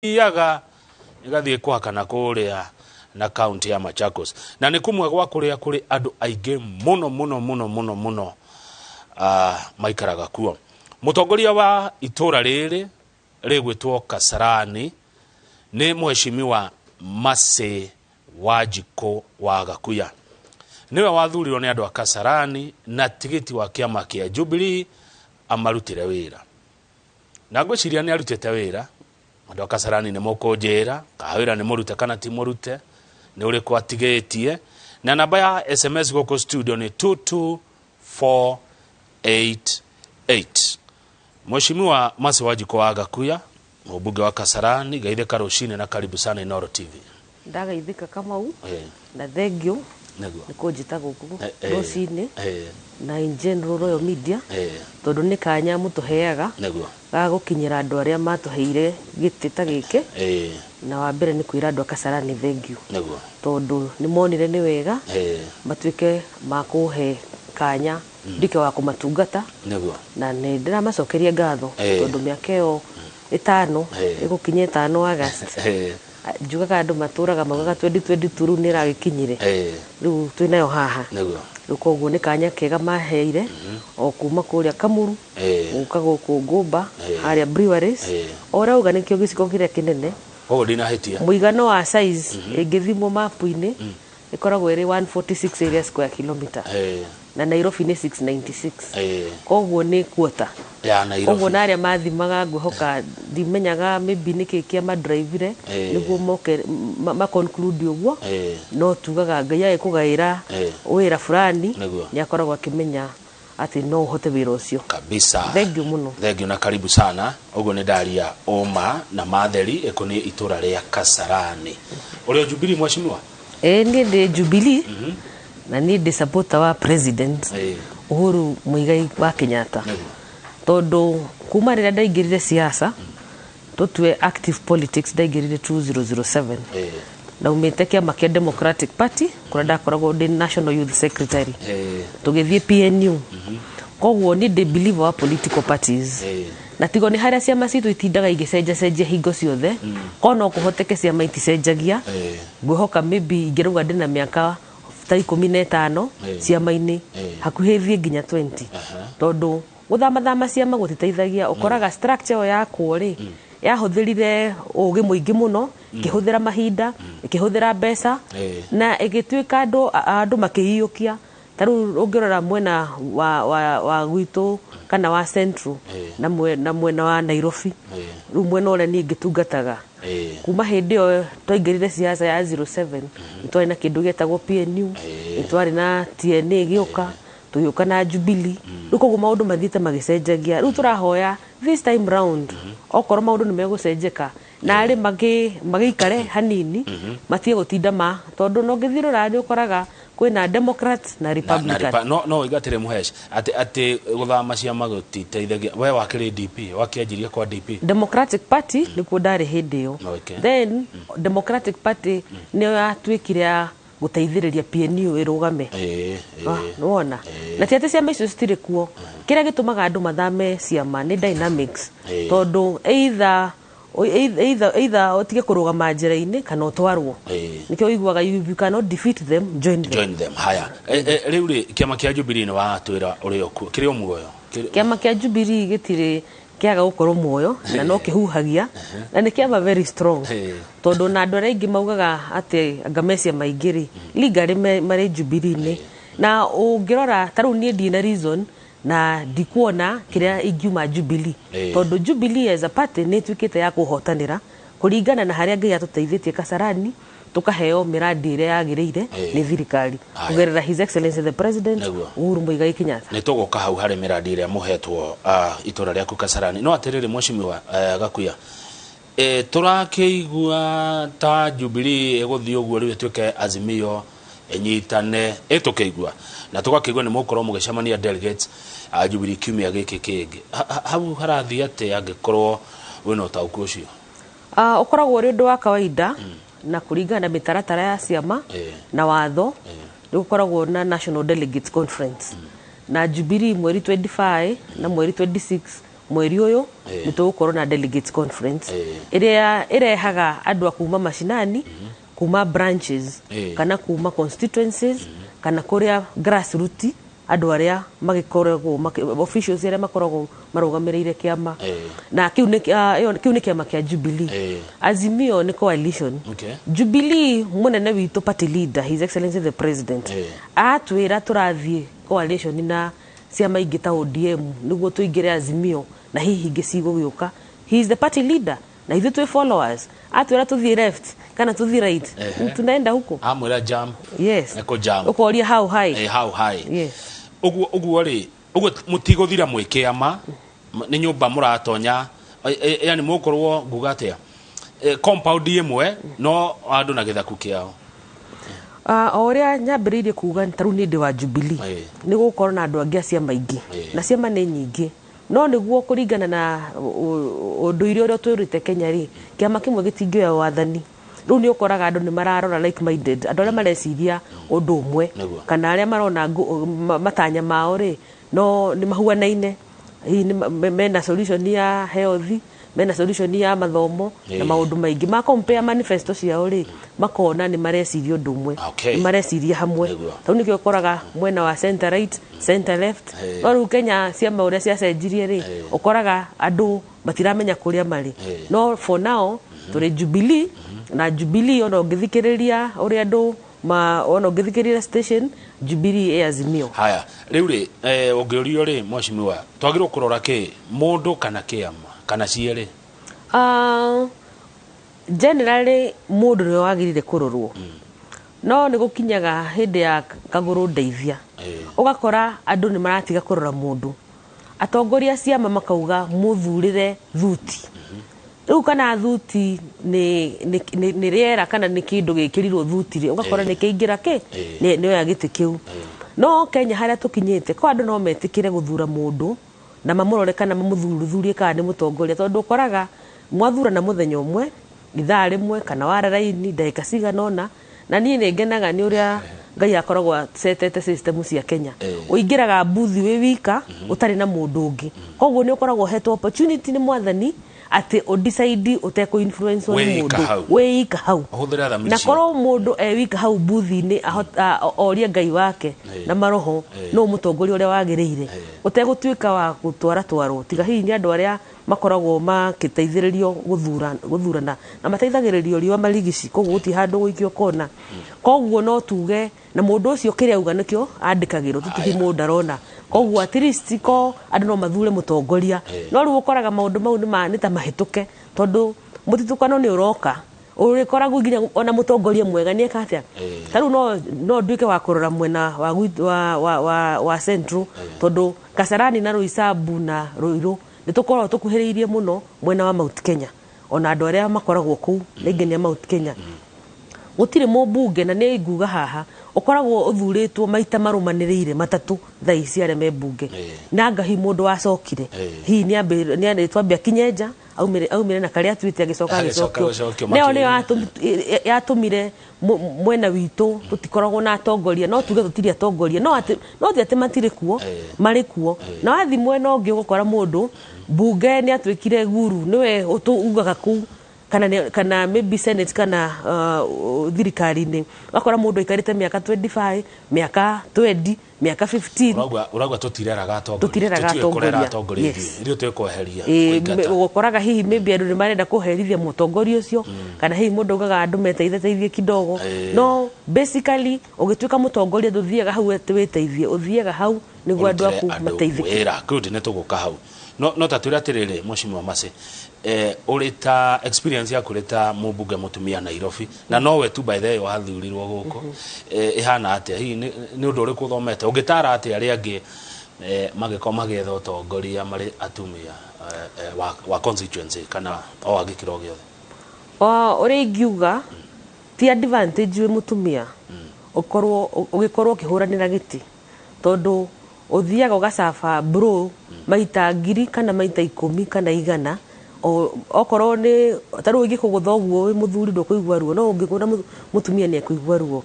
yaga igathie kwa kana kuria na county ya Machakos na ni kumwe gwa kuria kuri andu aige muno maikaraga kuo. Mutongoria wa itura riri rigwitwo Kasarani ni mheshimiwa Mase Wajiko wa Gakuya. Niwe wathurirwo ni andu a Kasarani na tigiti wa kiama kia Jubilee amarutire wira. Na ngwiciria ni arutite wira. Andu a Kasarani ni mukunjira kawira ni murute kana ti murute ni uri kwatigetie na namba ya SMS goko studio ni 22488. Mheshimiwa Mase Wajiko wa Gakuya, mbunge wa Kasarani, gaithe karoshine na karibu sana Inoro TV. Ndagaithika Kamau na thengio nikujita guku rocini na in general Royal Media tondu ni kanya mutuheaga ga gukinyira andu aria matuheire gitita gike na wa mbere ni kwira andu a Kasarani thengio tondu ni monire ni wega matuike makuhe kanya ndike wa kumatungata na ni ndira macokeria ngatho tondu miaka yo 5 igukinye 5 August juga andu maturaga maugaga 2022 ni ragikinyire riu twinayo haha rukoguo ni kanya kega maheire o kuma kuria Kamuru ukago kugumba aria breweries orauga nikio giciko kiria kinene dina hetia muigano wa size ingithimo mapu-ini ikoragwo iri 146 area square kilometer na Nairobi ni 696 koguo ni quarter ya Nairobi koguo naria mathimaga ngwihoka ndimenyaga maybe nikikia madrivire niguo moke ma conclude uguo no tugaga ngai agikugaira wira fulani ni akoragwo akimenya ati no hote wira ucio kabisa. Thengio muno, thengio na karibu sana. Uguo ni ndaria oma na matheri ikoni itura ria Kasarani. Uri Jubilee mheshimiwa? Ni ndi Jubilee na ni ndi supporter wa president Uhuru Muigai wa Kenyatta tondu kuma rira ndaingirire siasa tutwe active politics ndaingirire 2007 na umete kiama kia Democratic Party kura ndakoragwo ndi National Youth Secretary tugithie PNU koguo ni ndi believer wa political parties na tigo ni haria ciama citu itindaga igicenja hingo ciothe kono kuhoteke ciama iticenjagia ngwihoka maybe ingiruga ndina miaka 15 ciama-ini hakuhithie nginya 20 tondu guthama ciama gutiteithagia ukoraga structure yako ri yahuthirire ugi muingi muno ikihuthira mahinda ikihuthira mbeca na igituika andu makiyukia taru ungirora mwena wa gwitu kana wa Central na mwena wa Nairobi ru mwena ule ni ngitungataga kuma hindi yo twaingirire siasa ya 07 twari na kindu getagwo PNU twari na TNA gioka tuyuka na Jubilee ruko maundu mathite magicenjagia ru turahoya this time round okoro maundu ni megucenjeka na ari magikare hanini matie gutinda ma tondu no ngithirura ni ukoraga kwina Democrats na Republican no igatire muhesh ati guthama ciama gutiteithagia we wakire DP wakianjiria kwa DP Democratic Party ni kudare hindi yo then Democratic Party ni yatwikire guteithiriria PNU irugame nuona na tiate ciama icio citire kuo kiria gitumaga andu mathame ciama ni dynamics tondu either otige kurugama njira-ini kana utwarwo nikio iguaga you cannot defeat them join them haya riu ri kiama kia Jubilee ni watwira uri okuo kirio muoyo kiama kia Jubilee gitire kiaga gukorwo muoyo na no kihuhagia na ni kiama very strong tondu na andu aria ingi maugaga ati angamecia maingiri legally mari Jubilee ni na ungirora taru ni ndina reason na dikuona kiria ingiuma Jubilee tondu Jubilee as a party ni twikite ya kuhotanira kuringana na haria ngai atuteithitie Kasarani tukaheo miradi ire yagirire ni thirikari kugerera his excellency the president Uhuru Muigai Kenyatta ni tuguka hau hari miradi ire muhetwo itura ria Kasarani no atiriri mheshimiwa Gakuya turakeigua ta Jubilee eguthii uguo riu twike Azimio enyitane etukeigua na tugakeigua ni mukorwo mugicemania delegates Jubilee kiumia giki kingi hau harathi ate angikorwo wina utauku ucio ukoragwo uri undu wa kawaida na kuringana na mitaratara ya ciama na watho ni gukoragwo na National Delegates Conference na Jubilee mweri 25 na mweri 26 mweri uyu ni tugukorwo na delegates conference iria irehaga andu a kuma mashinani kuma branches kana kuma constituencies kana kuria grassroots andu aria magikoragwo officials aria makoragwo marugamirire kiama na kiu ni kiama kia Jubilee. Azimio ni coalition. Jubilee munene witu party leader his excellency the president atwira turathie coalition na ciama ingi ta ODM niguo tuingire Azimio na hihi ingi cigugioka. He is the party leader na ithu twi followers atwira tuthie left kana tuthie right tunaenda huko amwira jump eko jump ukoria how high how high yes uguo ri uguo mutigothira mwikiama ni nyumba muratonya yani mukorwo ngugatia compound imwe no andu na githaku kiao oria nyambiririe kuga taru ni ndi wa Jubilee ni gukorwo na andu angi acia maingi na ciama ni nyingi no niguo kuringana na unduire uria twirite Kenya ri kiama kimwe gitingioya wathani riu ni ukoraga andu ni mararora like minded andu aria mareciria undu umwe kana aria marona matanya mao ri no ni mahuanaine hii ni mena solution ya health mena solution ya mathomo na maundu maingi ma compare manifesto ciao ri makona ni mareciria undu umwe ni mareciria hamwe tau ni ukoraga mwena wa center right center left no riu Kenya ciama uria cia cenjirie ri ukoraga andu matiramenya kuria mari no for now turi Jubilee na Jubilee ono ngithikiriria uria andu ono ngithikiriria station Jubilee Azimio. Haya riu ri ungiurio ri mwashimiwa twagirwo kurora ki mundu kana kiama kana ciere generally mundu ni wagirire kurorwo no ni gukinyaga hindi ya kaguru ndeithia ugakora andu ni maratiga kurora mundu atongoria ciama makauga muthurire thuti riu kana thuti ni riera kana ni kindu gikirirwo thuti ri ugakora ni kiingira ki ni oya giti kiu no Kenya haria tukinyite ko andu no metikire guthura mundu na mamurore kana mamuthuruthuri kana ni mutongoria tondu koraga mwathura na muthenya umwe ithaa rimwe kana wararaini ndagika ciganona na nie nengenaga ni uria Ngai akoragwo setete system cia Kenya uingiraga buthi wi wika utari na mundu ungi koguo ni ukoragwo hetwo opportunity ni mwathani ati o decide uteko influence on mundu weika hau na korwo mundu wika hau buthi ni oria Ngai wake na maroho no mutongoria uria wagiriire utegutwika wa gutwara twaro tiga hihi ni andu aria makoragwo makiteithiririo guthurana na mateithagiririo riwa maligici koguo guti handu guikio kona koguo no tuge na mundu ucio kiria uga nikio andikagirwo tutihi mundu arona koguo at least ko andu no mathure mutongoria no riu ukoraga maundu mau ni ta mahituke tondu mutitukano ni uroka urikoragwo nginya ona mutongoria mwega ni ekatia taru no nduike wa kurora mwena wa central tondu Kasarani na Roysambu na Ruiru nitukorwo tukuhiriirie muno mwena wa Mount Kenya ona andu aria makoragwo kuu ningenia Mount Kenya gutire mubunge na ni nguga haha ukoragwo uthuritwo maita marumaniriire matatu thaici aria me bunge na ngahi mundu wacokire hi ni twambia Kinyenja aumire na karia twite agicoka agicokio neo ni yatumire mwena witu tutikoragwo na atongoria no tuge tutiri atongoria no ati matire kuo mari kuo na wathi mwena ungi ugukora mundu bunge ni atwikire guru niwe utugaga ku kana maybe senate kana thirikari ni wakora mundu ikarite miaka 25 miaka 20 miaka 15 uragwa tutireraga atongoria ndio twekweheria ukoraga hihi maybe andu ni marenda kuherithia mutongoria ucio kana hihi mundu ugaga andu meteithie kidogo no basically ugitwika mutongoria nduthiaga hau weteithie uthiaga hau niguo andu aku mateithike era good ne tuguka hau no tatwira tirire mwashimiwa Mase urita experience ya kureta mubunge mutumia Nairobi na nowe tu by the way wathurirwo guko ihana atia hi ni undu uri kuthomete ungitara atia ari angi magikoma getha utongoria mari atumia wa constituency kana o agikiro giothe uri ngiuga ti advantage we mutumia ugikorwo kihuranira giti tondu uthiaga ugacafa bro maita ngiri kana maita 10 kana 100 okorwo ni taru igikugutha uguo wi muthuri ndo kuigwa ruo no ungikuna mutumia ni kuigwa ruo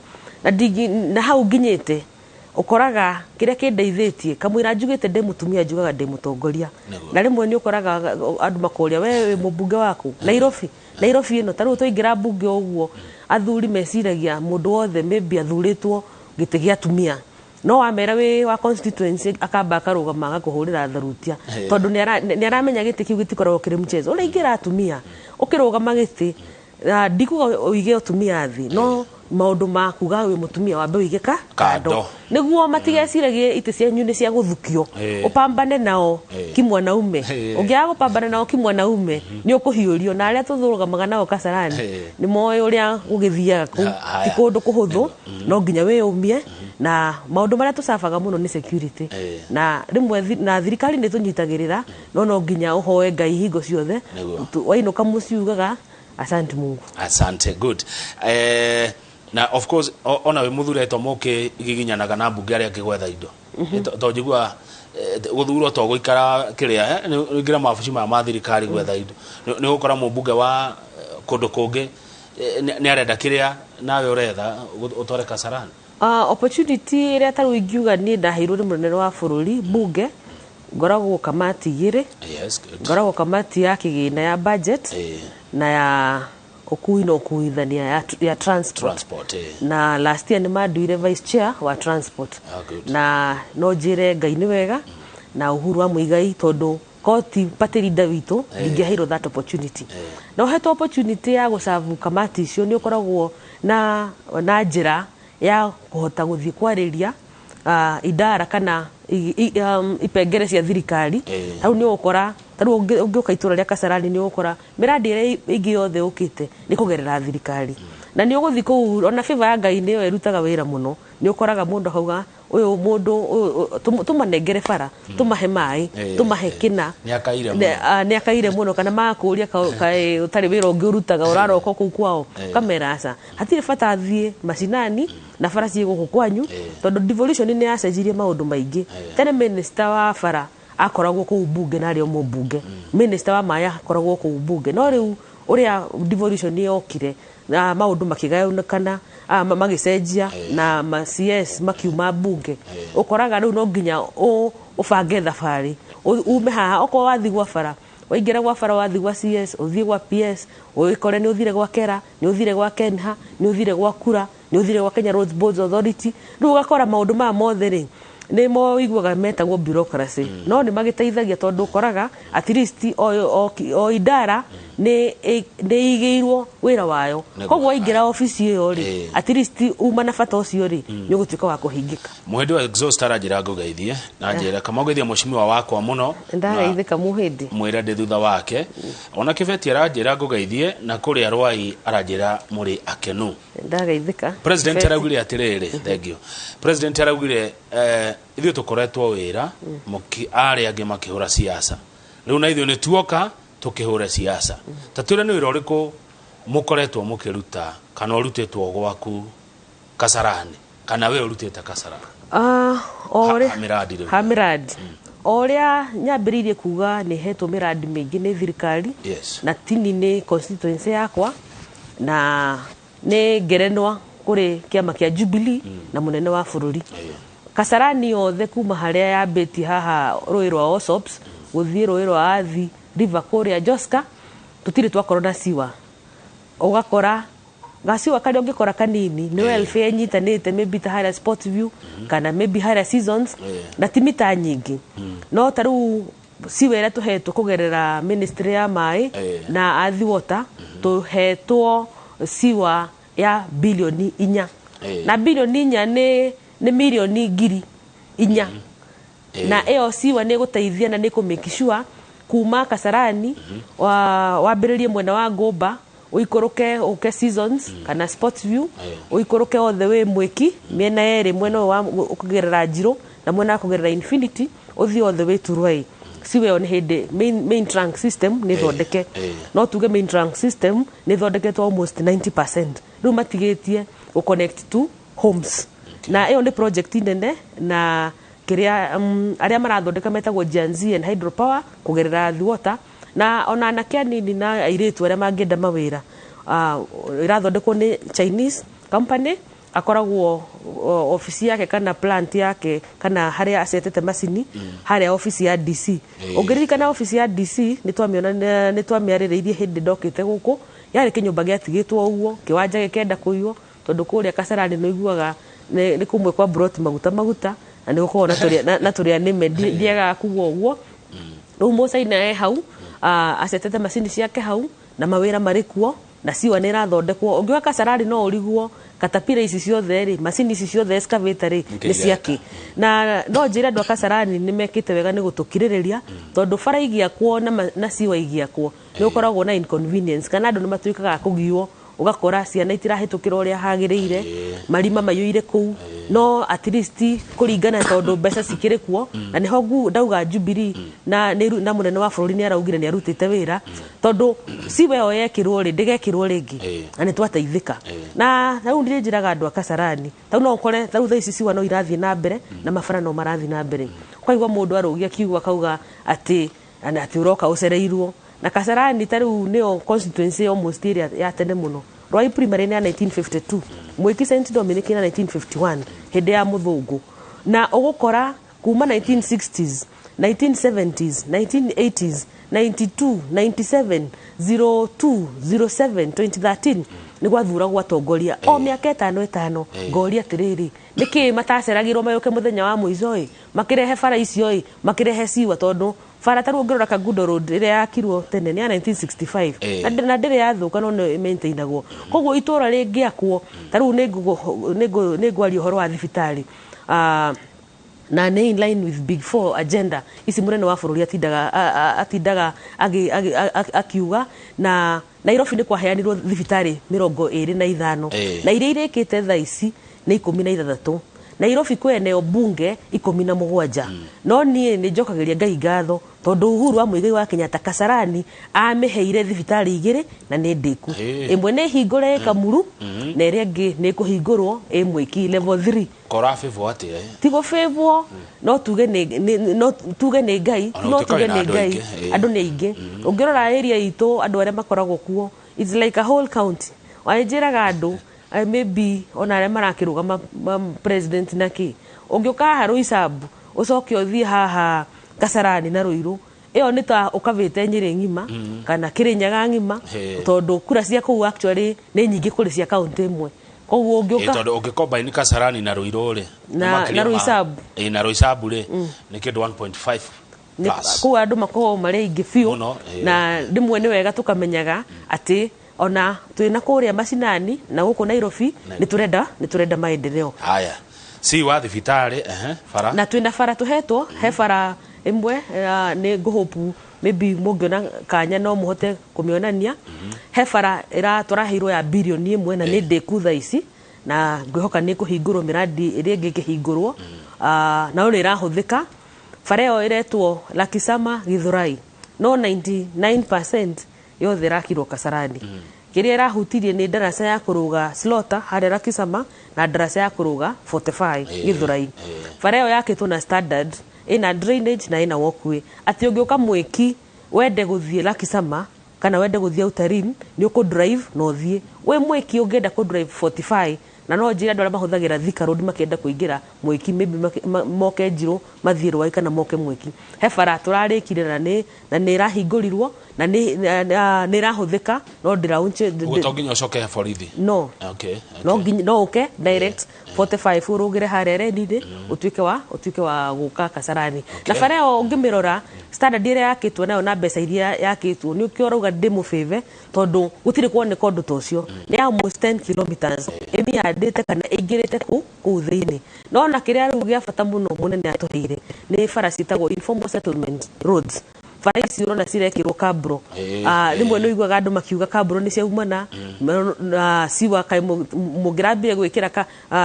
na hau nginyite ukoraga kiria kindeithitie kamwira njugite ndi mutumia njugaga ndi mutongoria na rimwe ni ukoraga andu makoria we mubunge waku Nairobi ino taru toingira bunge oguo athuri meciragia mundu wothe maybe athuritwo gite gia tumia no amera we wa constituency akamba akarugama agakuhurira tharutia tondu ni aramenya gite kiu gitikoragwo kiri mchezo uri ingira atumia ukirugama gite ndikuga uige utumia thi no maundu makuga we mutumia wambe uigeka kando niguo matigeciragie ite cianyu ni cia guthukio upambane nao kimwanaume ungiaga gupambana nao kimwanaume ni ukuhiurio na aria tuthurugamaga nao Kasarani ni moyo uria ugithiaga ku tikundu kuhuthu no nginya we umie na maundu maria tucabaga muno ni security na rimwe na thirikari ni tunyitagirira no nginya uhoe Ngai hingo ciothe wainuka muciugaga asante Mungu asante good na of course ona we muthuretwo muke igiginyanaga na mbunge aria kigwetha indo to njigua guthurwo to guikara kiria ngira mafuci ma thirikari gwetha indo ni gukora mbunge wa kundu kungi ni arenda kiria nawe uretha utore Kasarani opportunity iria taru ingiuga ni ndaheirwo ni munene wa bururi bunge ngoragwo kamati igiri ngoragwo kamati ya kigina ya budget na ya okui no kuithania ya transport na last year ni maduire vice chair wa transport na no jire Ngai ni wega na Uhuru wa Muigai tondu koti patirida witu ndingehiro that opportunity no heto opportunity ya gusavu kamati icio ni ukoragwo na njira ya kuhota guthii kwariria idara kana ipengere cia thirikari tau ni ukora taru ungiuka itura ria Kasarani ni ukora miradi ire ingi yothe ukite ni kugerera thirikari na ni uguthi ku ona favor ya Ngai niyo erutaga wira muno ni ukoraga mundu hauga uyu mundu tumanengere bara tumahe mai tumahe kina ni akaire muno kana makuria kai utari wira ungirutaga uraroko ku kwao kamerasa hatire bata athie macinani na bara cie guku kwanyu tondu devolution ni yacenjirie maundu maingi tene minister wa bara akoragwo ku bunge na rio mubunge minister wa maya akoragwo ku bunge no riu uria devolution ni yokire na maundu makigayunakana magicenjia na ma CS makiuma bunge ukoraga riu no nginya ubange thabari ume haha oko wathi gwa bara waingira gwa bara wathi gwa CS uthie gwa PS uikore ni uthire gwa Kera ni uthire gwa Kenha ni uthire gwa Kura ni uthire gwa Kenya Roads Boards Authority riu ugakora maundu ma mothe ri ni mo igwaga metagwo bureaucracy no ni magiteithagia tondu koraga at least o idara ni igirwo wira wayo koguo ingira office iyo ri at least uma na bata ucio ri ni gutuika wa kuhingika muhedi wa exhaust arajira ngogeithie na njira kama ngogeithia mushimiwa wakwa muno ndageithika muhedi mwira ndi thutha wake ona Kibeti arajira ngogeithie na kuri arwai arajira muri akenu ndageithika president araugire atiriri thank you president araugire ithio tukoretwo wira muki ari ange makihura siasa riu na ithio ni tuoka tukihure siasa tatwira ni wira uriku mukoretwo mukiruta kana urutetwo gwaku Kasarani kana we urutete Kasarani ore hamiradi oria nyambiririe kuga ni hetwo miradi mingi ni thirikari na tini ni constituency yakwa na ni ngerenwa kuri kiama kia Jubilee na munene wa bururi Kasarani yothe kuma haria yambiti haha roi rwa Osops guthie roi rwa Athi River Korea Joska tutire twakorwo na siwa ugakora gasiwa kali ungikora kanini ni welfare nyitanite maybe ta higher sport view kana maybe higher seasons na timita nyingi no taru siwera tuhetwo kugerera ministry ya mai na Athi water tuhetwo siwa ya bilioni 4 na bilioni 4 ni milioni ngiri 4 na eo siwa ni guteithia na ni ku make sure kuma Kasarani wambiririe mwena wa Ngumba uikoroke uke seasons kana sports view uikoroke all the way Mwiki miena eri mwena wa ukugerera Njiro na mwena kugerera Infinity uthi all the way to Rwai siwe on hede main trunk system ni thondeke no tuge main trunk system ni thondeke to almost 90% riu matigetie u connect to homes na iyo ni project nene na kiria aria marathondeka metagwo Janzi and hydropower kugerera Athi water na ona anake nini na airetu aria mangenda mawira irathondekwo ni Chinese company akoragwo ofisi yake kana plant yake kana haria acetete macini haria ofisi ya DC ungiririkana ofisi ya DC ni twamiarĩrĩirie hindi ndokite guku yari kinyumba giatigitwo uguo kiwanja gikenda kuiyo tondu kuria Kasarani no iguaga ni kumwe kwa brot maguta na ni gukorwo na turia nime ndiaga kuguo uguo riu Musaina hau acetete macini ciake hau na mawira marikuo na siwa nĩ rathondekwo ungiwa Kasarani no uriguo katapira ici ciothe ri macini ici ciothe excavator ri ni ciaki na no njira andũ a Kasarani nĩ mekite wega nĩ gutukirĩrĩria tondu bara igiakwo na siwa igiakwo nĩ ukoragwo na inconvenience kana andũ nĩ matuĩkaga kũgiyo ugakora ciana itirahitukira uria hagiriire marima mayuire kuu no at least kuringana tondu mbeca cikirikuo na ni hogu ndauga Jubilee na munene wa bururi ni araugire ni arutite wira tondu siwe yo yekirwo ri ndigekirwo ringi na ni twateithika na riu ndirijiraga andu a Kasarani tau no ukore tau tha ici siwa no irathie na mbere na mabara no marathie na mbere kwa igwa mundu arugia kiugwa kauga ati uroka ucereirwo na Kasarani tariu nio constituency almost area ya tene muno Rwai primary ni 1952 Mwiki St Dominic na 1951 hede ya muthungu na ugukora kuma 1960s 1970s 1980s 92 97 02 07 2013 ni gwathura gwatongoria o miaka 5 ngoria tiriri niki mataceragirwo mayuke muthenya wa muico makirehe bara icio makirehe siwa tondu bara taru ngirora Kagundo Road ire yakirwo tene ni 1965 na ndire yathuka no maintainagwo koguo itura ringiakwo taru ni ngwari horo wa thibitari na ni in line with Big Four agenda isi murene wa bururi atindaga akiuga na Nairobi ni kwaheanirwo thibitari 25 na iria irikite tha ici ni 16 Nairobi kwe eneo bunge 17 no nie ni njokagiria Ngai ngatho tondu Uhuru wa Muigai wa Kenyatta Kasarani ameheire thibitari igire na ni ndiku imwe ni hingure Kamuru na iria ngi ni kuhingurwo Mwiki level 3 kora favor ati tigo favor no tuge ni Ngai no tuge ni Ngai andu ni aingi ungirora area itu andu aria makoragwo kuo it's like a whole county wanjiraga andu maybe ona aria marakirugama president naki ungiuka haru isabu ucoke uthie haha Kasarani na Ruiru iyo ni ta ukavite Nyeri ngima kana Kirinyaga ngima tondu kura cia kuu actually ni nyingi kuri cia county imwe koguo ungiuka tondu ungikombaini Kasarani na Ruiru ri na Ruisabu na Ruisabu ri ni kindu 1.5 plus ku andu makorwo mari ingi fiu na rimwe ni wega tukamenyaga ati ona twina kuria macinani na guku Nairobi ni turenda maendeleo haya si wa thibitari bara na twina bara tuhetwo he bara imwe ni nguhopu maybe mungiona kanya no muhote kumionania he bara ira turaheirwo ya bilioni 1 na ni ndikutha ici na ngwihoka ni kuhingurwo miradi iri ingi kihingurwo na uri irahuthika bara yo iretwo Lakisama Githurai no 99% yothe rakirwo Kasarani kiria irahutirie ni darasa ya kuruga slaughter haria Lakisama na darasa ya kuruga 45 Githurai bara yo yakitwo na standard ina drainage na ina walkway ati ungiuka Mwiki wende guthie Lakisama kana wende guthie Utarin ni uku drive no thie we Mwiki ungenda ku drive 45 na no njira ndora mahuthagira Thika Road makenda kuingira Mwiki maybe moke Njiro mathie Rwai kana moke Mwiki he bara turarikire na ni irahingurirwo na ni irahuthika no ndiraunche gutonginya ucoke borithi no no okay direct 45 urugire hare ready utuike wa guka Kasarani na bara yo ungimirora standard ire yakitwo nayo na mbeca iria yakitwo ni ukiorauga demo favor tondu gutire kuone kondu tocio ni almost 10 kilometers emi adete kana igirite ku thiini no na kiria rugia bata muno munene atuhire ni bara citagwo informal settlement roads bara ici urona cirekirwo kabro rimwe no igwaga andu makiuga kabro ni ciaumana siwa kai mugirambire gwikira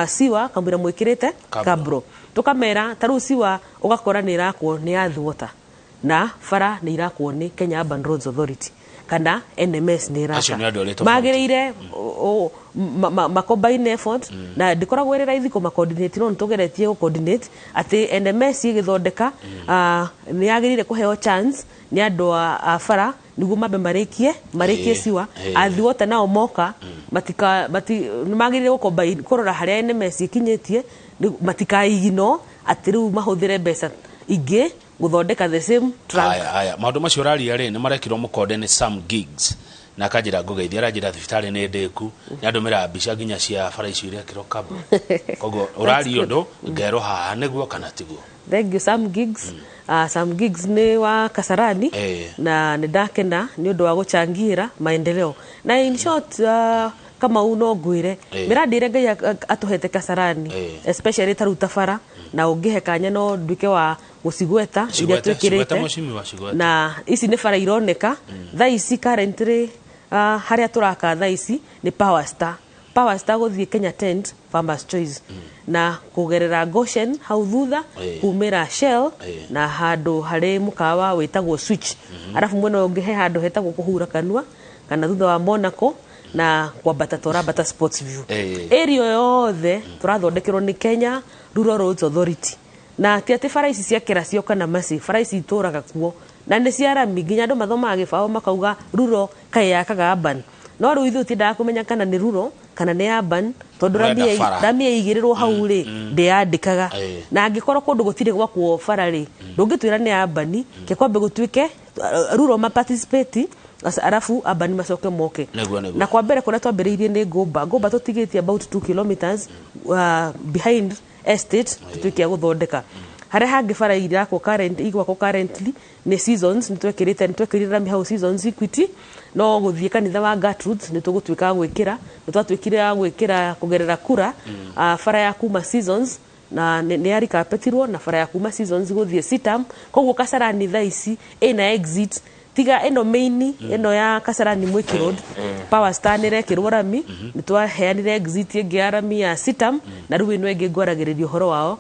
siwa kamwira mwikirite kabro tukamera taru siwa ugakora ni irakwo ni athwota na bara ni irakwo ni Kenya Urban Roads Authority kana NMS ni iraka magirire combine effort na ndikoragwo iri raithi ko coordinate no ntugeretie go coordinate ati NMS igithondeka ni yagirire kuheo chance ni andu a bara niguo mambe marikie siwa athwota nao moka magirire gukombaini kurora haria NMS ikinyitie matikaigino ati riu mahuthire mbeca ingi guthondeka the same track. Aya maundu macio raria ri ni marekirwo mukode ni some gigs na kajira ngugeithia rajira thibitari ni ndeku ni andu mira mbica nginya cia bara icio iria kiro kabo kogo urari undu ngero haha niguo kana tiguo. Thank you. Some gigs some gigs ni wa Kasarani na ndakena ni undu wa guchangira maendeleo na in short kama uno ngwire miradi ire ngai atuhete Kasarani especially taruta bara na ungihe kanya no nduike wa gucigweta iria twikirite na ici ni bara ironeka tha ici currently haria turaka tha ici ni Power Star guthie Kenya Tent Farmers Choice na kugerera Goshen hau thutha kumira Shell na handu hari mukawa wetagwo Switch arafu mwena ungihe handu hetagwo kuhura kanua kana thutha wa Monaco na kwa bata Sports View area yothe turathondekirwo ni Kenya Rural Roads Authority na ti ati bara ici cia kiracio kana masi bara ici ituraga kuo na ni cia rami nginya andu mathomaga gibao makauga rural kaya kaga urban no riu ithu tindaga kumenya kana ni rural kana ni urban tondu rami igirirwo hau ri ndiyandikaga na angikorwo kundu gutire gwakwo bara ri ndungitwira ni urban ke kwambe gutwike rural ma participate arafu abani macoke moke na kwa mbere kuna twambiriirie ni Gomba tutigitie about 2 kilometers behind estate tutwikia guthondeka haria hangi bara irakwo currently ni Seasons nitwekirira rami house Seasons Equity no guthie kanitha wa Gertrude nitugutwika gwikira nitwatwikire gwikira kugerera kura bara ya kuma Seasons na ni ari kapetirwo na bara ya kuma Seasons guthie Sitam koguo Kasarani tha ici ina exit tiga eno main eno ya Kasarani Mwiki Road Power Star ni rekirwo rami nitwaheanire exit ya rami ya Sitam na riu ino enge ngwaragiririo horo wao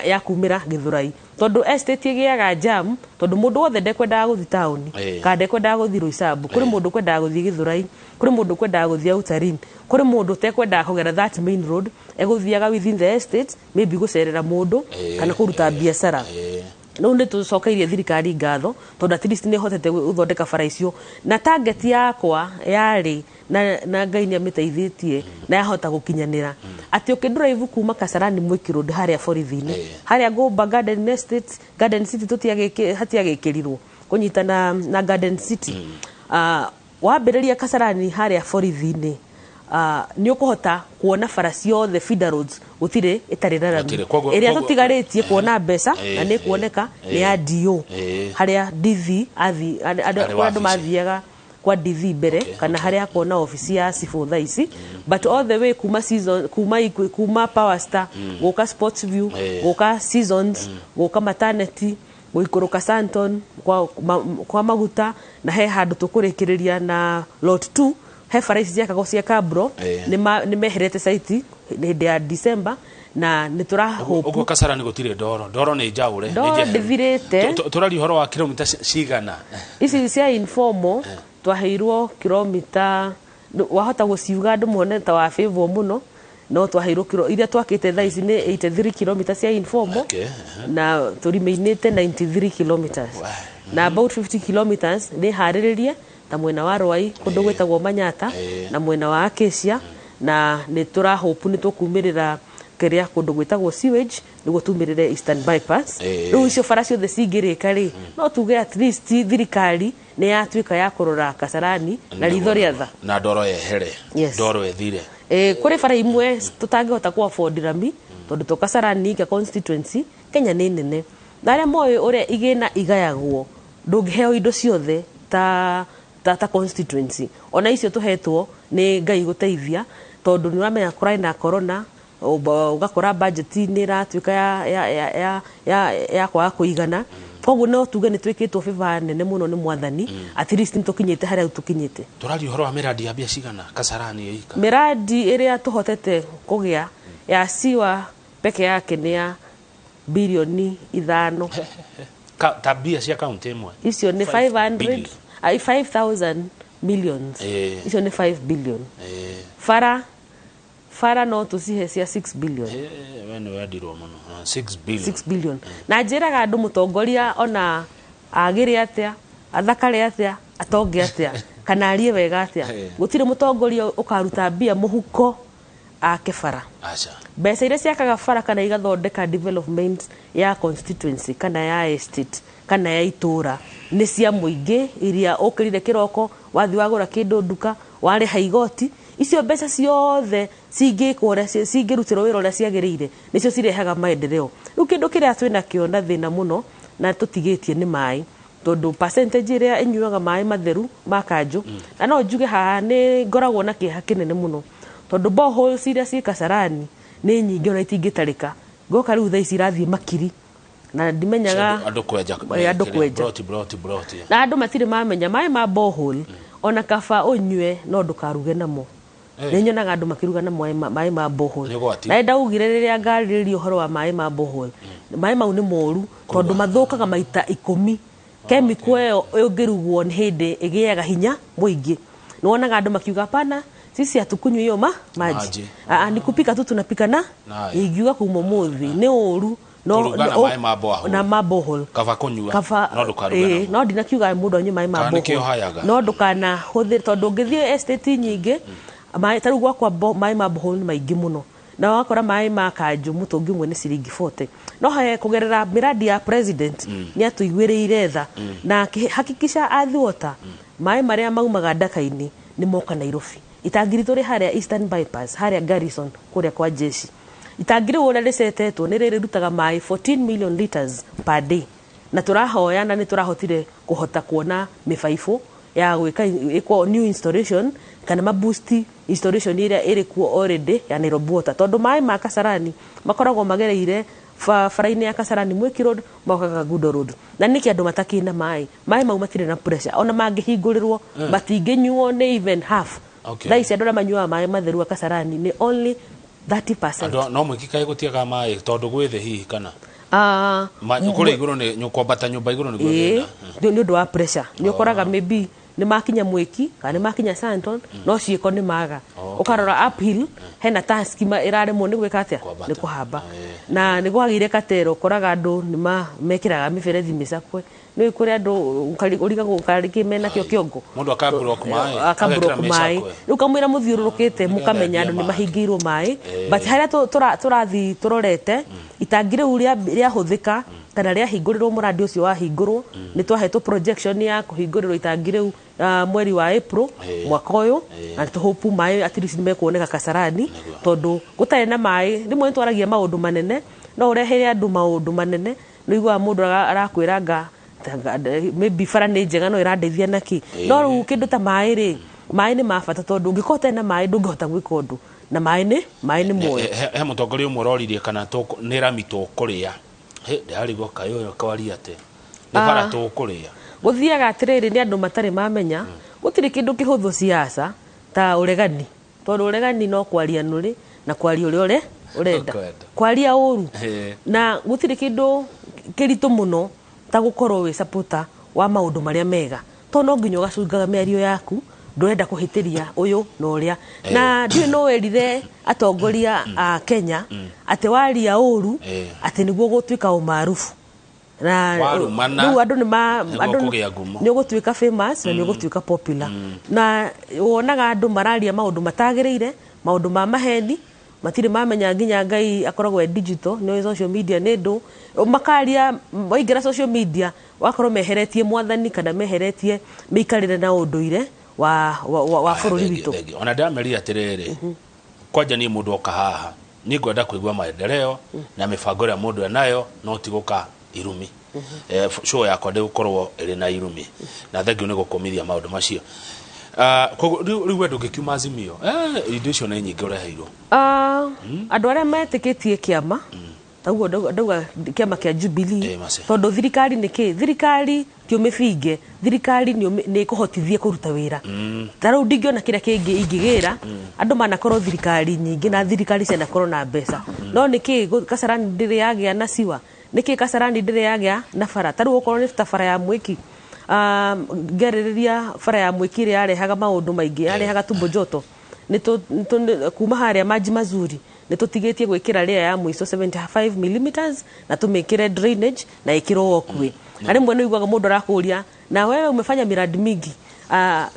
ya kumira Githurai tondu estate igiaga jam tondu mundu wothe ndekwendaga guthi town ka ndekwendaga guthi Ruisabu kuri mundu kwendaga guthi Githurai kuri mundu kwendaga guthi Utarin kuri mundu tekwendaga kugera that main road eguthiaga within the estate maybe gucerera mundu kana kuruta biashara no ndi tucokeirie thirikari ngatho tondu at least ni hotete uthondeka bara icio na target yakwa yari na ngai ni amiteithitie na yahota gukinyanira ati ukidrive kuma Kasarani Mwiki Road haria Forithine haria Gomba Garden City hatiagekirirwo kunyitana na Garden City wambiriria Kasarani haria Forithine ni ukuhota kuona bara ciothe feeder roads gutire itari rarami iria tutigaritie kuona mbeca na ni kuoneka ni ya DO haria DV andu mathiaga kwa DV mbere kana haria kuona ofisi ya Sifu tha ici but all the way kuma Season kuma Power Star goka Sports View goka Seasons goka Maternity goikuruka Santon kwa maguta na he handu tukurikiriria na lot 2 he bara ici cia kago cia Kabro ni meherete site hindi ya December na ni turahope ugo Kasarani gutire ndoro ni njaure ndithirite turari horo wa kilomita cigana ici cia informal twaheirwo kilomita wahota guciuga andu muone ta wa favor muno no twaheirwo kilo iria twakite tha ici ni 83 km cia informal na turimeinite 93 kilometers na about 50 kilometers ni hariririe ta mwena wa Rwai kundu gwetagwo Manyata na mwena wa Acacia na ni turahope ni tukumirira keria kundu gwetagwo sewage niguo tumirire Eastern Bypass riu icio bara ciothe cingirika ri no tuge at least thirikari ni yatwika ya kurora Kasarani na ritho riatha na ndoro yehere ndoro ethire kuri bara imwe tutangihota ku afford rami tondu to Kasarani ka constituency Kenya ni nene na aria moyo uria igina igayagwo ndungiheo indo ciothe ta constituency ona icio tuhetwo ni ngai guteithia tondu ni uramenya kurai na corona ugakora budget ni ratwika ya kwa kuigana koguo no tuge ni twikitwo favor nene muno ni mwathani at least nitukinyite haria tukinyite turari horo wa miradi ya bia cigana Kasarani ika miradi iria tuhotete kugia ya siwa peke yake ni ya bilioni 5 tabia cia county imwe icio ni 500 millions icio ni 5 billion fara no tucihe cia 6 billion wene wadirwo muno 6 billion na njiraga andu mutongoria ona agire atia athakare atia atonge atia kana arie wega atia gutire mutongoria ukaruta mbia muhuko ake bara acha mbeca iria ciakaga bara kana igathondeka development ya constituency kana ya estate kana ya itura ni cia muingi iria ukirire kiroko wathi wagura kindu nduka wari haigoti icio mbeca ciothe cingikore cingirutirwo wira uria ciagirire nicio cirehaga maendeleo riu kindu kiria twina kiona thina muno na tutigitie ni mai tondu percentage iria inyuaga mai matheru makanju na no njuge haha ni ngoragwo na kiha kinene muno tondu boreholes iria ci Kasarani ni nyingi ona itingitarika ngoka riu tha ici rathie makiri na ndimenyaga andu kwenja broti na andu matire mamenya mai ma borehole ona kaba unywe no ndukaruge namo ni nyonaga andu makiruga na mai ma borehole na ndaugire riria ngariririo horo wa mai ma borehole mai mau ni moru tondu mathukaga maita 10 chemical eo yongirugwo ni hindi igiaga hinya muingi ni wonaga andu makiuga pana sisi hatukunywa hiyo maji ni kupika tu tunapika na igiuga kuma muthi ni uru na mabohol kava kunywa no ndukaruga no ndinakiuga mundu anyu mai mabohol no ndukana huthir tondu ngithie estate nyingi mai taru gwakwa mai mabohol ni maingi muno na wakora mai makanju mutungi umwe ni ciringi 40 no he kugerera miradi ya president ni atuigwiriire tha na hakikisha athwota mai maria maumaga ndakaini ni moka Nairobi itangiri haria Eastern Bypass haria Garrison kuria kwa jeshi itangiri wona risetetwo ni riri rutaga mai 14 million liters per day na turahoya na ni turahotire kuhota kuona mifaifu ya gwika iko new installation kana maboost installation iria iri kuo already ya Nairobi Water tondu mai ma Kasarani makoragwo magereire faraini ya Kasarani Mwiki Road mokaga Gudo Road na niki andu matakina mai mau matire na pressure ona mangihingũrirwo matinginyuo ni even half tha ici andũ manyua mai matheru Kasarani ni only 30%. No mwikikae gutiaga mai tondu gwithe hihi kana kuri iguru ni nyukwambata nyumba iguru ni gwithina ni undu wa pressure ni ukoraga maybe ni makinya Mwiki kana ni makinya Santon no ciiko ni maga ukarora uphill hena task iraremwo ni gwika atia ni kuhamba na ni gwagire katero koraga andu ni mekiraga miberethi micakwe ni kuri andu uriga gukariki mena kio kiongo mundu akablock mai riu kamwira muthiururukite mukamenya andu ni mahingirwo mai but haria turathi turorete itangire uria ria huthika kana ria hingurirwo muradi ucio wa hingurwo ni twahetwo projection ya kuhingurirwo itangire mweri wa April mwaka uyu na tuhopu mai at least nimekuoneka Kasarani tondu gutare na mai rimwe twaragia maundu manene no urehere andu maundu manene no igwa mundu arakwiranga maybe fara ni njega no irandeithia naki no ru kindu ta mai ri mai ni mabata tondu ngikota na mai ndungihota gwika undu na mai ni moyo he mutongoria umwe roririe kana ni ramito kuria ndari goka yo kwari ate ni bara tu kuria guthiaga atiriri ni andu matari mamenya gutiri kindu kihuthu siasa ta uregani tondu uregani no kwaria nuri na kwaria uri urenda kwaria uru na gutiri kindu kiritu muno ta gukorwo wi supporter wa maundu maria mega to no nginyo gacungaga miario yaku ndurenda kuhitiria uyu no uria na ndiwe no werire atongoria a Kenya ate waria uru ate niguo gutwika umarufu na ndu andu ni gutwika famous na ni gutwika popular na wonaga andu mararia maundu matagiriire maundu ma maheni matire mamenya nginya ngai akoragwo digital no social media ni ndu makaria waingira social media wakorwo meheretie mwathani kana meheretie mikarire na unduire wa bururi witu ona ndameria atiriri kwanja ni mundu oka haha ni ngwenda kuigua maendeleo na mibango ya mundu enayo no tiguka irumi show yakwa ndigukorwo iri na irumi na thengio ni gukomithia maundu macio riu wendu ngikiuma Azimio indo icio ni nyingi ureheirwo andu aria metikitie kiama taguo ndauga kiama kia Jubilee tondu thirikari niki thirikari tio mibinge thirikari ni ikuhotithie kuruta wira tarau ndingiona kiria kingi ingigira andu manakorwo thirikari nyingi na thirikari ciana korwo na mbeca no niki Kasarani ndiri yagia na siwa niki Kasarani ndiri yagia na bara tarau ukorwo ni bara ya Mwiki ngerereria bara ya Mwiki ria arehaga maundu maingi arehaga tumbo joto ni kuma haria maji mazuri ni tutigetie gwikira ria ya mwiso 75 mm na tumekire drainage na ikiro okwe ari mwe no igwaga mundu arakuria na wewe umefanya miradi mingi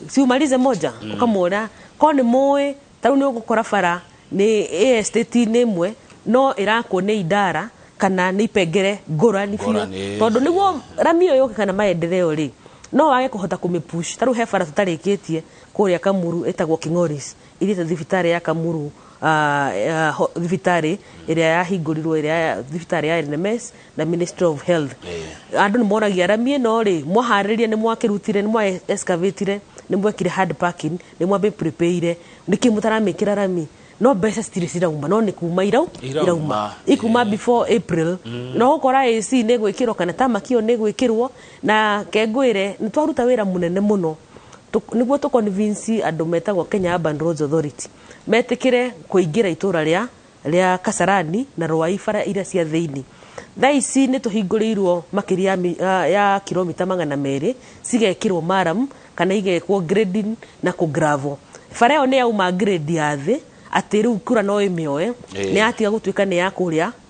siumalize moja ukamwona ko nĩ mũĩ tarĩu nĩ ũgũkora bara nĩ estate nemwe no ĩrakwo nĩ idara kana nĩ ipengere ngũrani biũ tondũ nĩguo rami ĩyo yũke kana maendeleo rĩ no wage kũhota kũmĩpush tarĩu he bara tũtarĩkĩtie kũrĩa Kamuru ĩtagwo King'oris ĩrĩte thibitarĩ ya Kamuru thibitarĩ ĩrĩa yahingũrirwo ĩrĩa thibitarĩ ya NMS na Ministry of Health andũ nĩ moragia rami ĩno rĩ mwaharĩrĩria nĩ mwakĩrutire nĩ mwa excavateire nĩ mwekire hard parking nĩ mwambe prepare nĩkĩ mũtaramĩkĩra rami no mbeca citirĩ cirauma no nĩ kuma irauma ikuma before April no gũkora AC nĩ gwĩkĩrwo kana tamakio nĩ gwĩkĩrwo na kengwĩre nĩ twaruta wĩra mũnene mũno nĩguo tũ convince andũ metagwo Kenya Urban Roads Authority metĩkĩre kũingĩra itũra rĩa Kasarani na Rwai bara iria cia thĩinĩ thaa ici nĩ tũhingũrĩirwo makĩria ya kilomita 200 cigekĩrwo maram kana igekwo grading na kũgravel bara ĩyo nĩ yauma grade ya thĩ atĩ rĩu kura no ĩmĩoe nĩ yatiga gũtuĩka nĩ ya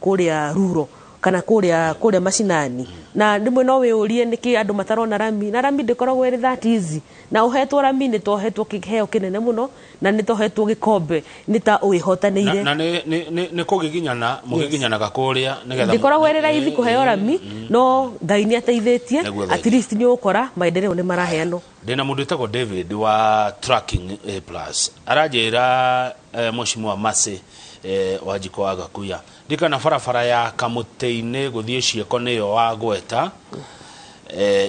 kũrĩa ruro kana kũrĩa macinani na rĩmwe no wĩũrie nĩkĩ andũ matarona rami na rami ndĩkoragwo ĩrĩ that easy na ũhetwo rami nĩ tũhetwo kĩheo kĩnene mũno na nĩ tũhetwo gĩkombe nĩ ta ũĩhotanĩire na nĩ kũgĩginyana mũgĩginyanaga kũrĩa nĩgetha ndĩkoragwo ĩrĩ raithi kũheo rami no Ngai nĩ ateithĩtie at least nĩ ũgũkora maendeleo nĩ maraheanwo ndĩna mũndũ wĩtagwo David wa Tracking Plus aranjĩra Mheshimiwa Mercy Wanjikũ wa Gakuya ndikana barabara ya Kamũtĩ-inĩ gũthiĩ Cieko nĩyo wa gweta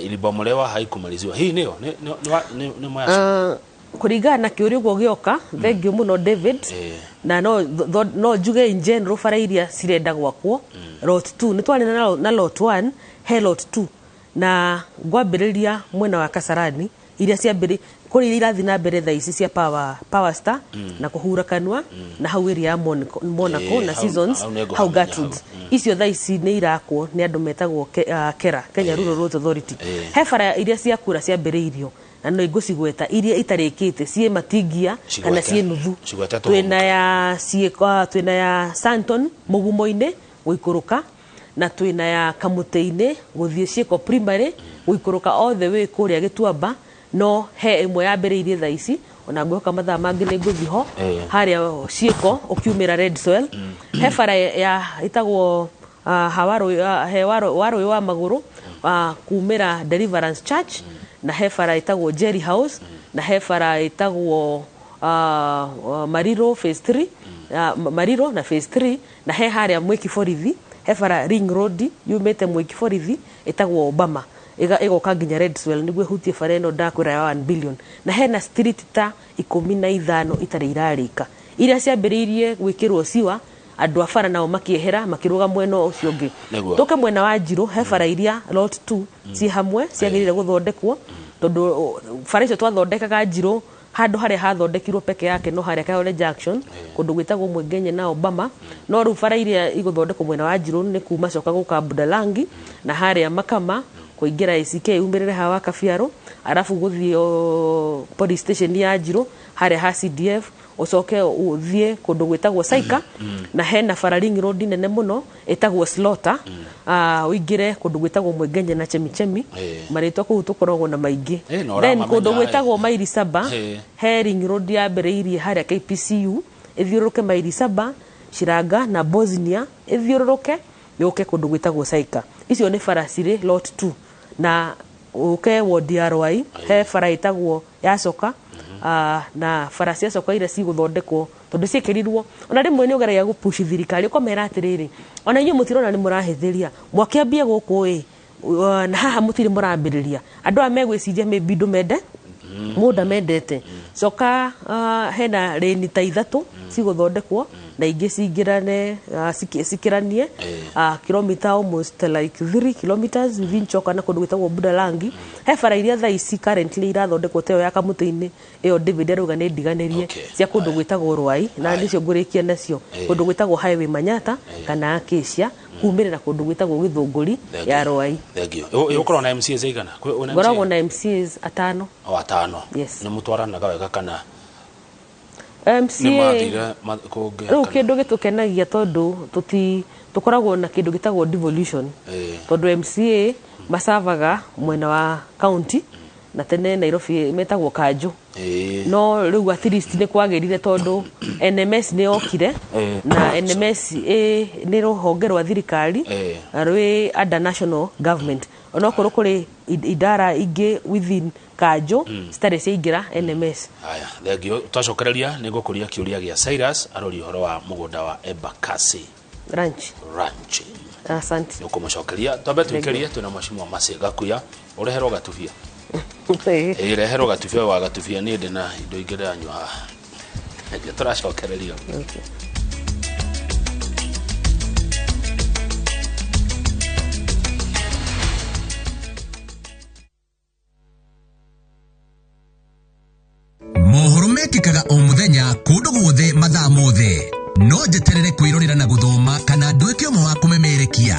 ilibomolewa haikumaliziwa hii nĩyo nĩ moya kũringana na kĩũria ũguo gĩoka thengiũ mũno David na no njuge in general bara iria cirenda gwakwo lot 2 nĩ twarĩ na lot 1 he lot 2 na ngwambĩrĩria mwena wa Kasarani iria ciambĩrĩ kũrĩ irathi na mbere thaa ici cia Power Star na kũhura kanua na hau ĩrĩa ya Monaco na Seasons hau Gertrude icio thaa ici nĩ irakwo nĩ andũ metagwo KERA Kenya Rural Roads Authority he bara iria ciakura ciambĩrĩirio na no igũcigweta iria itarĩkĩte ciĩ Matingia kana ciĩ nuthu twĩna ya Santon Mũgumo-inĩ gũikũrũka na twĩna ya Kamũtĩ-inĩ gũthiĩ Cieko Primary gũikũrũka all the way kũrĩa Gĩtuamba no he ĩmwe yambĩrĩirie thaa ici ona ngũoka mathaa mangĩ nĩ ngũthiĩ ho harĩa Cieko ũkiumĩra Red Soil he bara ya ĩtagwo Warũĩ wa Magũrũ kumĩra Deliverance Church na he bara ĩtagwo Jerry House na he bara ĩtagwo Mariro phase 3 Mariro na phase 3 na he harĩa Mwiki Borithi he bara Ring Road yumĩte Mwiki Borithi ĩtagwo Obama ĩgoka nginya Red Soil nĩguo hutie bara ĩno ndakwĩra ya 1 billion na hena street ta 15 itarĩ irarĩka iria ciambĩrĩirie gwĩkĩrwo ciwa andũ a bara nao makĩehera makĩrũga mwena ũcio ũngĩ tũke mwena wa Njirũ he bara iria lot 2 ci hamwe ciagĩrĩire gũthondekwo tondũ bara icio twathondekaga Njirũ handũ harĩa hathondekirwo peke yake no harĩa Kayole Junction kũndũ gwĩtagwo Mwengenye na Obama no rĩu bara iria igũthondekwo mwena wa Njirũ nĩ kuma coka gũka Budalangi na harĩa Makama kũingĩra ACK umĩrĩre hawa Kabiaro arabu gũthiĩ police station ya Njirũ harĩa ha CDF ucoke uthiĩ kũndũ gwĩtagwo Saika na hena bara Ring Road nene mũno ĩtagwo Slaughter uingĩre kũndũ gwĩtagwo Mwengenye na Chemichemi marĩtwa kũu tũkoragwo na maingĩ then kũndũ gwĩtagwo Maili Saba he Ring Road yambĩrĩirie harĩa KPCU ĩthiũrũrũke Maili Saba Shiranga na Bosnia ĩthiũrũrũke yũke kũndũ gwĩtagwo Saika icio nĩ bara cirĩ lot 2 na uke ward ya Rwai he bara ĩtagwo yacoka na bara cia coka iria cigũthondekwo tondũ ciĩkĩrirwo ona rĩmwe nĩ ũgeragia gũpush thirikari ũkomera atĩrĩrĩ ona inyuĩ mũtirona nĩ mũrahĩthĩria mwakĩambie gũkũ na haha mũtirĩ mũrambĩrĩria andũ a megwĩciria maybe ndũmende mũnda mendete coka hena rĩni ta 3 cigũthondekwo na ingĩ cingĩrane cikĩranie kilomita almost like 3 kilometers within Choka na kũndũ gwĩtagwo Budalangi he bara iria thaa ici currently irathondekwo teo ya Kamũtĩ-inĩ ĩyo David arauga nĩ ndiganĩrie cia kũndũ gwĩtagwo Rwai na nĩcio ngũrĩkia nacio kũndũ gwĩtagwo Highway Manyata kana Acacia kumĩrĩra kũndũ gwĩtagwo Gĩthũngũri ya Rwai ũkorwo na MCAs igana ngoragwo na MCAs 5 nĩ mũtwaranaga wega kana MCA rĩu kĩndũ gĩtũkenagia tondũ tũkoragwo na kĩndũ gĩtagwo devolution tondũ MCA macavaga mwena wa county na tene Nairobi metagwo kanju no riu at least ni kwagirire tondu NMS ni okire na NMS ni ruhonge rwa thirikari rwi under national government ono kuru kuri idara ingi within kanju stare ciingira NMS. Haya thengio twacokereria ni ngukuria kiuria gia Cyrus arori horo wa mugunda wa Embakasi ranch. Asante ukumucokeria twambe twikerie twina mheshimiwa Mercy Gakuya ureherwo gatubia reherwo gatubia wa gatubia ni ndina indo ingire anywa ndio turacokereria. Mohoro mekikaga o muthenya kundu guothe mathaa mothe no jeterere kwirorera na guthoma kana ndwike umwe wa kumemerekia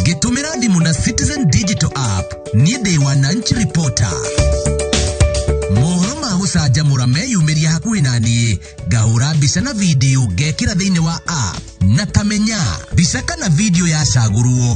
gitumira thimu na Citizen Digital App ni ndi wananchi reporter mohoro ma gucanjamura meyumiria hakuhi nani ngahura mbica na video ngekira thiini wa app na tamenya mbica kana video ya cagurwo